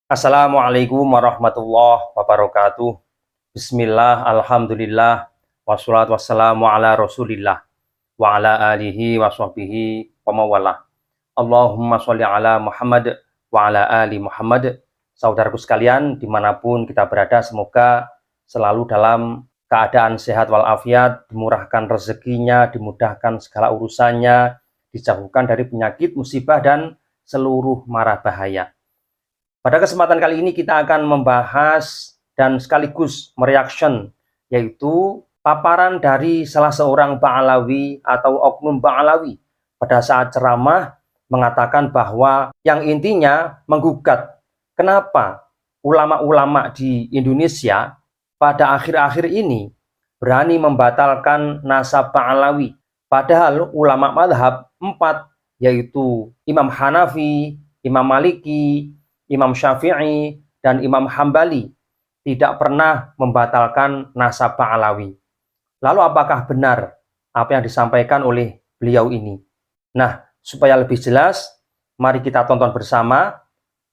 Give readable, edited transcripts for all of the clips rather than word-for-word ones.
Assalamualaikum warahmatullahi wabarakatuh. Bismillah, alhamdulillah, wassalatu wassalamu ala rasulillah, wa ala alihi wa sahbihi wa mawalah. Allahumma sholli ala Muhammad wa ala ali Muhammad. Saudaraku sekalian, dimanapun kita berada, semoga selalu dalam keadaan sehat walafiat, dimurahkan rezekinya, dimudahkan segala urusannya, dijauhkan dari penyakit, musibah, dan seluruh mara bahaya. Pada kesempatan kali ini kita akan membahas dan sekaligus mereaction, yaitu paparan dari salah seorang Ba'alawi atau oknum Ba'alawi pada saat ceramah mengatakan bahwa yang intinya menggugat kenapa ulama-ulama di Indonesia pada akhir-akhir ini berani membatalkan nasab Ba'alawi. Padahal ulama madhab 4, yaitu Imam Hanafi, Imam Maliki, Imam Syafi'i, dan Imam Hambali tidak pernah membatalkan nasab Ba'alawi. Lalu apakah benar apa yang disampaikan oleh beliau ini? Nah, supaya lebih jelas, mari kita tonton bersama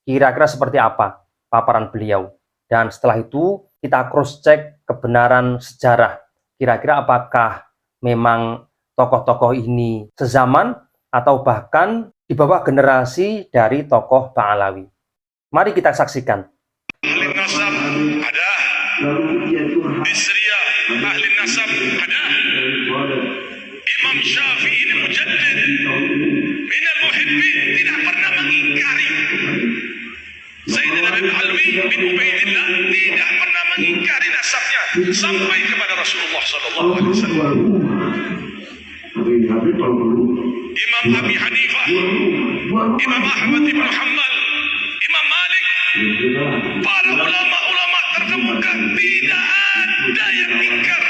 kira-kira seperti apa paparan beliau. Dan setelah itu kita cross-check kebenaran sejarah. Kira-kira apakah memang tokoh-tokoh ini sezaman atau bahkan di bawah generasi dari tokoh Ba'alawi. Mari kita saksikan. Ahli nasab ada, Bisriyah ahli nasab ada. Imam Syafi'i ini mujaddid minal muhibbin, tidak pernah mengingkari. Sayyidina Alwi bin Ubaidillah tidak pernah mengingkari nasabnya sampai kepada Rasulullah sallallahu alaihi wasallam. Imam Abi Hanifah, Imam Ahmad bin Hanbal, Imam Malik, para ulama-ulama terkemuka tidak ada yang ingkar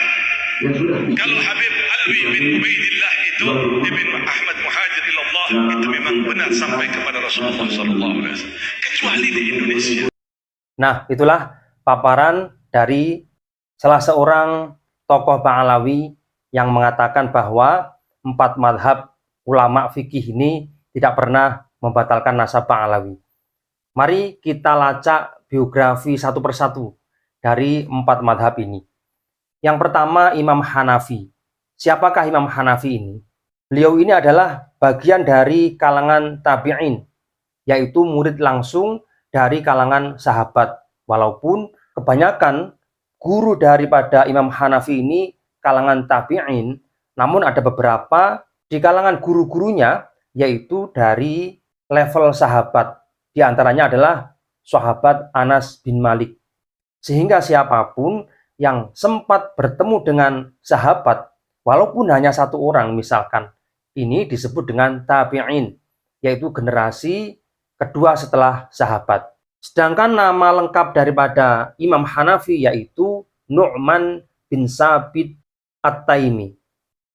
kalau Habib Alwi bin Ubaidillah itu Ibn Ahmad Muhajir ilallah itu memang benar sampai kepada Rasulullah SAW, kecuali di Indonesia. Nah, itulah paparan dari salah seorang tokoh Ba'alawi yang mengatakan bahwa 4 madhab ulama fikih ini tidak pernah membatalkan nasab Ba'alawi. Mari kita lacak biografi satu persatu dari 4 madhab ini. Yang pertama, Imam Hanafi. Siapakah Imam Hanafi ini? Beliau ini adalah bagian dari kalangan tabi'in, yaitu murid langsung dari kalangan sahabat. Walaupun kebanyakan guru daripada Imam Hanafi ini kalangan tabi'in, namun ada beberapa di kalangan guru-gurunya, yaitu dari level sahabat. Di antaranya adalah sahabat Anas bin Malik. Sehingga siapapun yang sempat bertemu dengan sahabat, walaupun hanya 1 orang misalkan, ini disebut dengan tabi'in, yaitu generasi kedua setelah sahabat. Sedangkan nama lengkap daripada Imam Hanafi yaitu Nu'man bin Sabit At-Taimi.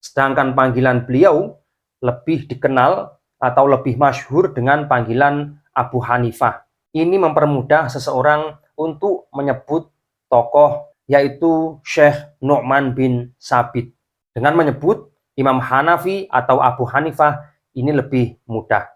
Sedangkan panggilan beliau lebih dikenal atau lebih masyhur dengan panggilan Abu Hanifah. Ini mempermudah seseorang untuk menyebut tokoh yaitu Syekh Nu'man bin Sabit. Dengan menyebut Imam Hanafi atau Abu Hanifah ini lebih mudah.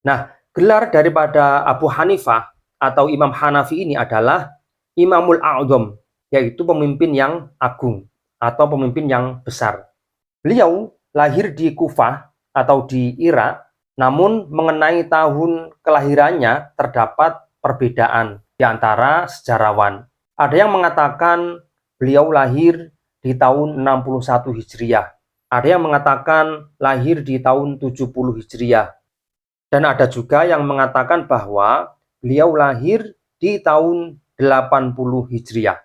Nah, gelar daripada Abu Hanifah atau Imam Hanafi ini adalah Imamul A'zam, yaitu pemimpin yang agung atau pemimpin yang besar. Beliau lahir di Kufah atau di Irak, namun mengenai tahun kelahirannya terdapat perbedaan di antara sejarawan. Ada yang mengatakan beliau lahir di tahun 61 Hijriah. Ada yang mengatakan lahir di tahun 70 Hijriah. Dan ada juga yang mengatakan bahwa beliau lahir di tahun 80 Hijriah.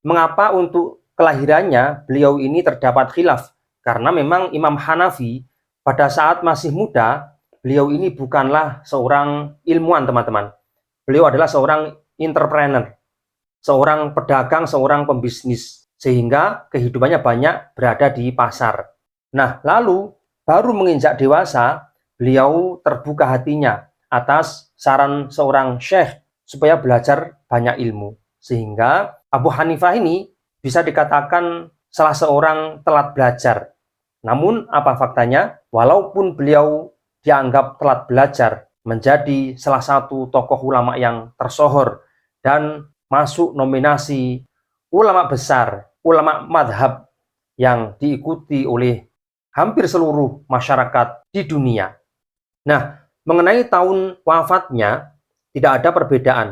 Mengapa untuk kelahirannya beliau ini terdapat khilaf? Karena memang Imam Hanafi pada saat masih muda, beliau ini bukanlah seorang ilmuwan, teman-teman. Beliau adalah seorang entrepreneur, seorang pedagang, seorang pembisnis, sehingga kehidupannya banyak berada di pasar. Nah, lalu baru menginjak dewasa, beliau terbuka hatinya atas saran seorang syekh supaya belajar banyak ilmu. Sehingga Abu Hanifah ini bisa dikatakan salah seorang telat belajar. Namun apa faktanya? Walaupun beliau dianggap telat belajar, menjadi salah satu tokoh ulama yang tersohor dan masuk nominasi ulama besar, ulama madhab yang diikuti oleh hampir seluruh masyarakat di dunia. Nah, mengenai tahun wafatnya tidak ada perbedaan,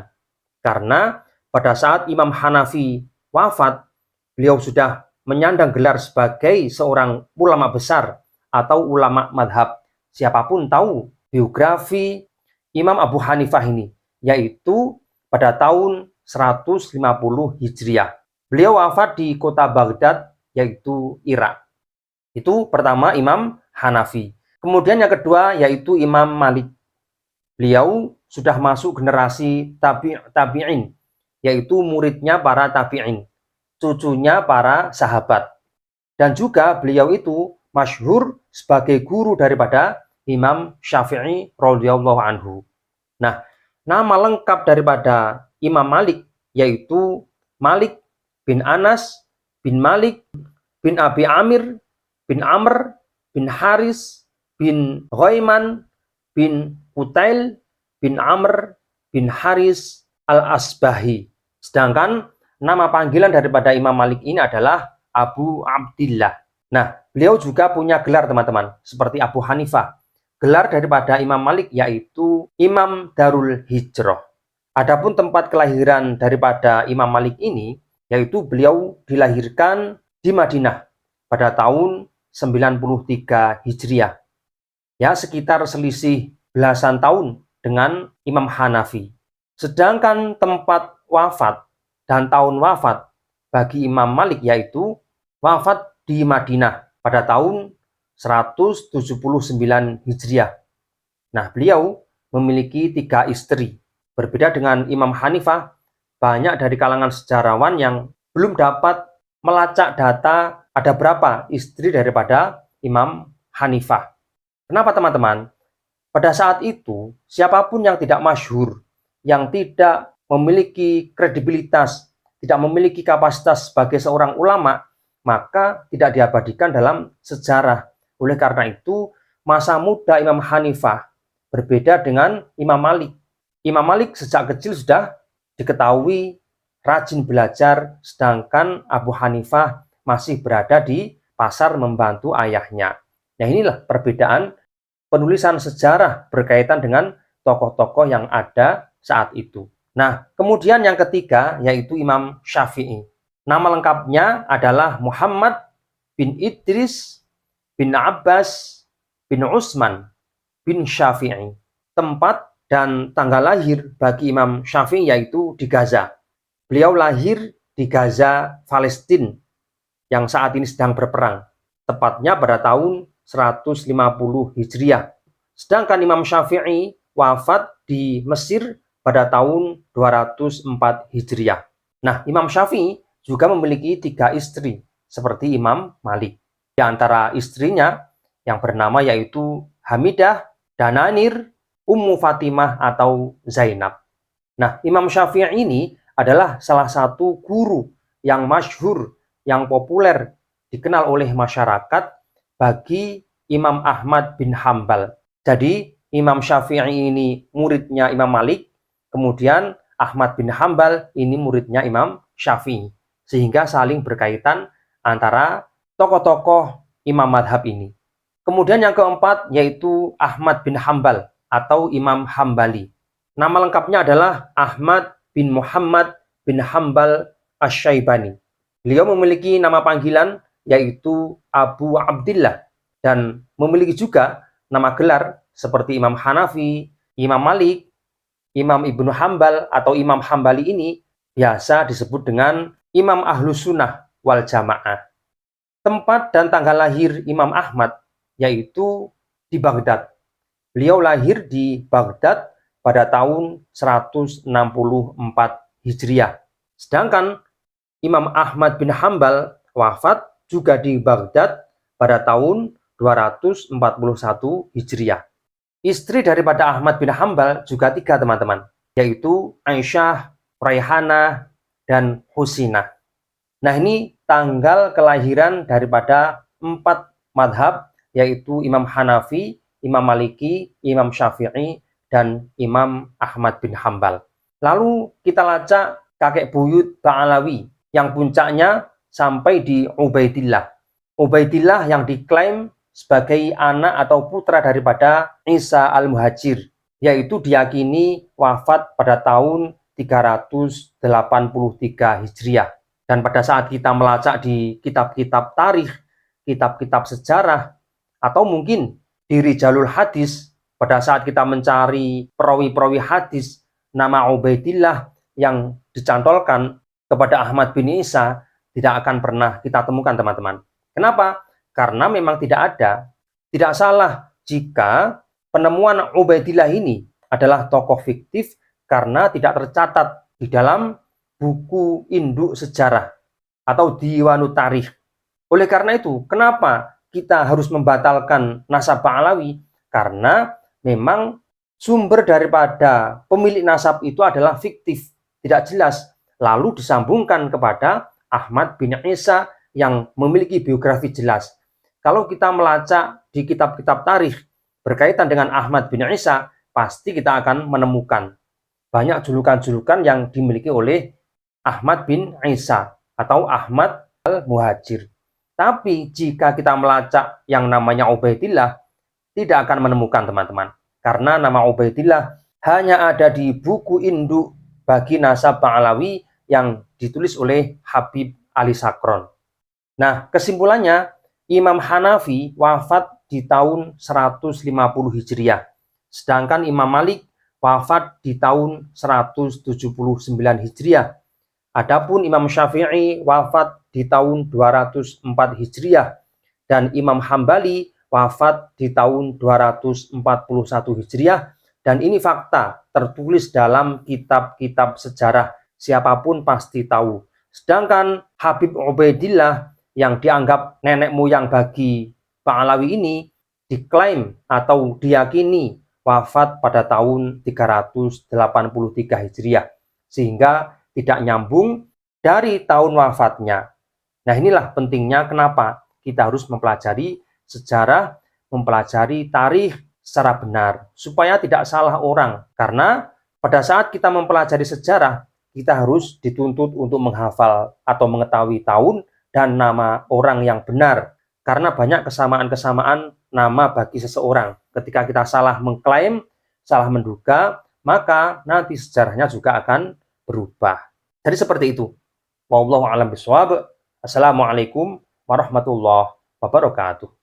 karena pada saat Imam Hanafi wafat, beliau sudah menyandang gelar sebagai seorang ulama besar atau ulama madhab. Siapapun tahu biografi Imam Abu Hanifah ini, yaitu pada tahun 150 Hijriah. Beliau wafat di kota Baghdad, yaitu Irak. Itu pertama Imam Hanafi. Kemudian yang kedua yaitu Imam Malik. Beliau sudah masuk generasi tabi'in, yaitu muridnya para tabi'in, cucunya para sahabat. Dan juga beliau itu masyhur sebagai guru daripada Imam Syafi'i radhiyallahu anhu. Nah, nama lengkap daripada Imam Malik yaitu Malik bin Anas bin Malik bin Abi Amir bin Amr bin Haris bin Ghaiman bin Qutail bin Amr bin Haris al-Asbahi. Sedangkan nama panggilan daripada Imam Malik ini adalah Abu Abdillah. Nah, beliau juga punya gelar teman-teman, seperti Abu Hanifah. Gelar daripada Imam Malik yaitu Imam Darul Hijrah. Adapun tempat kelahiran daripada Imam Malik ini, yaitu beliau dilahirkan di Madinah pada tahun 93 Hijriah. Ya, sekitar selisih belasan tahun dengan Imam Hanafi. Sedangkan tempat wafat dan tahun wafat bagi Imam Malik yaitu wafat di Madinah pada tahun 179 Hijriah. Nah, beliau memiliki 3 istri. Berbeda dengan Imam Hanifah, banyak dari kalangan sejarawan yang belum dapat melacak data ada berapa istri daripada Imam Hanifah. Kenapa teman-teman? Pada saat itu, siapapun yang tidak masyhur, yang tidak memiliki kredibilitas, tidak memiliki kapasitas sebagai seorang ulama, maka tidak diabadikan dalam sejarah. Oleh karena itu, masa muda Imam Hanifah berbeda dengan Imam Malik. Imam Malik sejak kecil sudah diketahui rajin belajar, sedangkan Abu Hanifah masih berada di pasar membantu ayahnya. Nah, inilah perbedaan penulisan sejarah berkaitan dengan tokoh-tokoh yang ada saat itu. Nah, kemudian yang ketiga yaitu Imam Syafi'i. Nama lengkapnya adalah Muhammad bin Idris bin Abbas bin Utsman bin Syafi'i. Tempat dan tanggal lahir bagi Imam Syafi'i yaitu di Gaza. Beliau lahir di Gaza, Palestina, yang saat ini sedang berperang. Tepatnya pada tahun 150 Hijriah. Sedangkan Imam Syafi'i wafat di Mesir pada tahun 204 Hijriah. Nah, Imam Syafi'i juga memiliki 3 istri, seperti Imam Malik. Di antara istrinya yang bernama yaitu Hamidah, Dananir, Ummu Fatimah atau Zainab. Nah, Imam Syafi'i ini adalah salah satu guru yang masyhur, yang populer, dikenal oleh masyarakat bagi Imam Ahmad bin Hambal. Jadi Imam Syafi'i ini muridnya Imam Malik, kemudian Ahmad bin Hambal ini muridnya Imam Syafi'i. Sehingga saling berkaitan antara tokoh-tokoh Imam madhab ini. Kemudian yang keempat yaitu Ahmad bin Hambal atau Imam Hambali. Nama lengkapnya adalah Ahmad bin Muhammad bin Hambal Asy-Syaibani. Beliau memiliki nama panggilan yaitu Abu Abdillah dan memiliki juga nama gelar seperti Imam Hanafi, Imam Malik, Imam Ibnu Hambal atau Imam Hambali ini biasa disebut dengan Imam Ahlus Sunnah wal Jamaah. Tempat dan tanggal lahir Imam Ahmad yaitu di Baghdad. Beliau lahir di Baghdad pada tahun 164 Hijriah. Sedangkan Imam Ahmad bin Hambal wafat juga di Baghdad pada tahun 241 Hijriah. Istri daripada Ahmad bin Hambal juga 3 teman-teman, yaitu Aisyah, Raihanah, dan Husinah. Nah, ini tanggal kelahiran daripada 4 madhab, yaitu Imam Hanafi, Imam Maliki, Imam Syafi'i, dan Imam Ahmad bin Hambal. Lalu kita lacak kakek buyut Ba'alawi yang puncaknya sampai di Ubaidillah. Ubaidillah yang diklaim sebagai anak atau putra daripada Isa al-Muhajir, yaitu diyakini wafat pada tahun 383 Hijriah. Dan pada saat kita melacak di kitab-kitab tarikh, kitab-kitab sejarah, atau mungkin di Rijalul Hadis, pada saat kita mencari perawi-perawi hadis, nama Ubaidillah yang dicantolkan kepada Ahmad bin Isa tidak akan pernah kita temukan, teman-teman. Kenapa? Karena memang tidak ada. Tidak salah jika penemuan Ubaidillah ini adalah tokoh fiktif karena tidak tercatat di dalam buku induk sejarah atau Diwanut Tarikh. Oleh karena itu, kenapa kita harus membatalkan nasab Ba'alawi? Karena memang sumber daripada pemilik nasab itu adalah fiktif, tidak jelas. Lalu disambungkan kepada Ahmad bin Isa yang memiliki biografi jelas. Kalau kita melacak di kitab-kitab tarikh berkaitan dengan Ahmad bin Isa, pasti kita akan menemukan banyak julukan-julukan yang dimiliki oleh Ahmad bin Isa atau Ahmad al-Muhajir. Tapi jika kita melacak yang namanya Ubaidillah, tidak akan menemukan, teman-teman. Karena nama Ubaidillah hanya ada di buku induk bagi nasab Ba'alawi yang ditulis oleh Habib Ali Sakron. Nah, kesimpulannya, Imam Hanafi wafat di tahun 150 Hijriah. Sedangkan Imam Malik wafat di tahun 179 Hijriah. Adapun Imam Syafi'i wafat di tahun 204 Hijriah dan Imam Hambali wafat di tahun 241 Hijriah, dan ini fakta tertulis dalam kitab-kitab sejarah, siapapun pasti tahu. Sedangkan Habib Ubaidillah yang dianggap nenek moyang bagi Ba'alawi ini diklaim atau diyakini wafat pada tahun 383 Hijriah, sehingga tidak nyambung dari tahun wafatnya. Nah, inilah pentingnya kenapa kita harus mempelajari sejarah, mempelajari tarikh secara benar, supaya tidak salah orang. Karena pada saat kita mempelajari sejarah, kita harus dituntut untuk menghafal atau mengetahui tahun dan nama orang yang benar. Karena banyak kesamaan-kesamaan nama bagi seseorang. Ketika kita salah mengklaim, salah menduga, maka nanti sejarahnya juga akan berubah. Jadi seperti itu. Wallahu a'lam bishawab. Assalamualaikum warahmatullahi wabarakatuh.